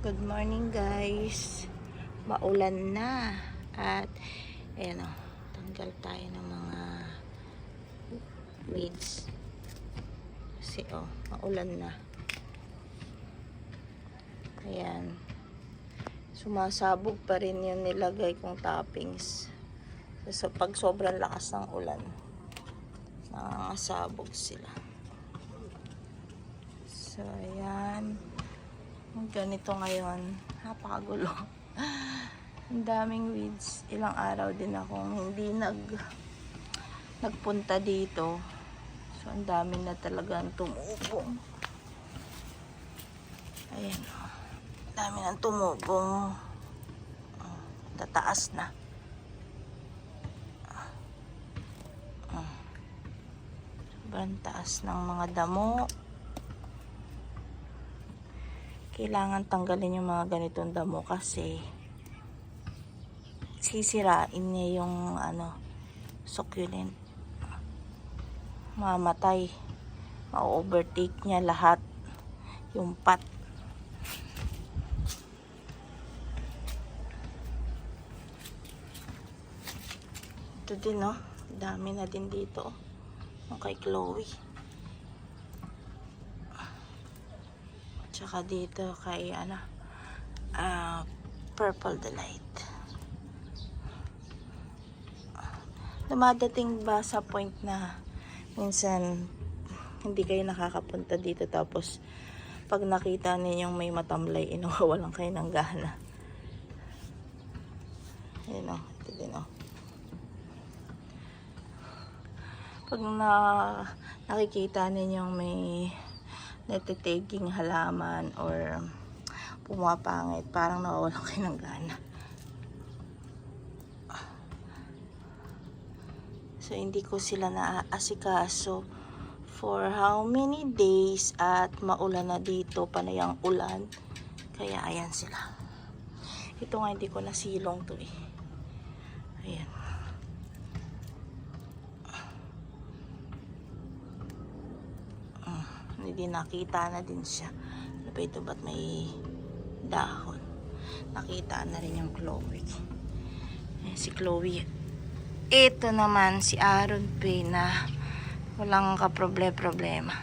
Good morning guys. Maulan na at ayan o, tanggal tayo ng mga weeds kasi maulan na. Ayan, sumasabog pa rin yung nilagay kong toppings. So, pag sobrang lakas ng ulan, nangangasabog sila. So ayan, ganito ngayon, napakagulo. Ang daming weeds. Ilang araw din akong hindi nagpunta dito. So ang dami na talagang tumubong. Ayan o, ang dami nang tumubong. Tataas na. Sobrang taas ng mga damo. Kailangan tanggalin yung mga ganitong damo kasi sisirain niya yung succulent. Mamatay. Ma-overtake niya lahat yung pot. Ito din dami na din dito. Yung kay Chloe. Tsaka dito kay Purple Delight. Dumadating ba sa point na minsan hindi kayo nakakapunta dito tapos pag nakita ninyong may matamlay, inawawalan kayo ng gana. Ayan ito din pag nakikita ninyong may natitiging halaman or pumapangit, parang nawawalan kayo ng gana. So hindi ko sila naaasikaso for how many days at maulan na dito, panay ang ulan, kaya ayan sila. Ito nga hindi ko nasilong to ayan. Hindi nakita na din siya. Ano ba ito? Ba't may dahon? Nakita na rin yung Chloe. Ayan, si Chloe. Ito naman si Aaron Pay na walang kaproblema.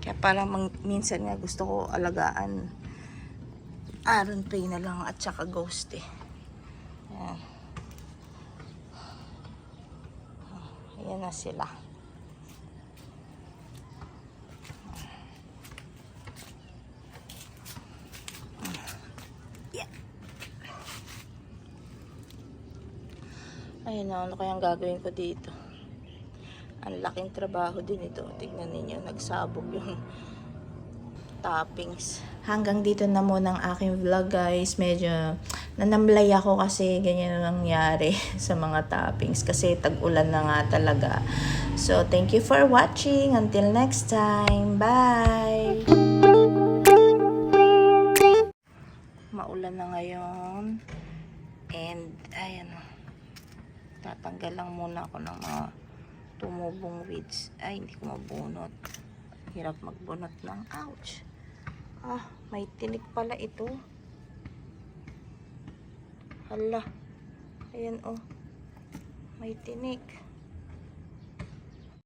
Kaya parang minsan nga gusto ko alagaan Aaron Pay na lang at saka Ghost Ayan. Ayan na sila. Ayun ano kayang gagawin ko dito. Ang laking trabaho din ito. Tignan ninyo, nagsabog yung toppings. Hanggang dito na muna ang aking vlog guys. Medyo nanamlay ako kasi ganyan na nangyari sa mga toppings. Kasi tag-ulan na nga talaga. So, thank you for watching. Until next time. Bye! Maulan na ngayon. And, ayan tatanggal lang muna ako ng mga tumubong weeds. Ay, hindi ko mabunot. Hirap magbunot ng ouch. May tinik pala ito. Hala. Ayan may tinik.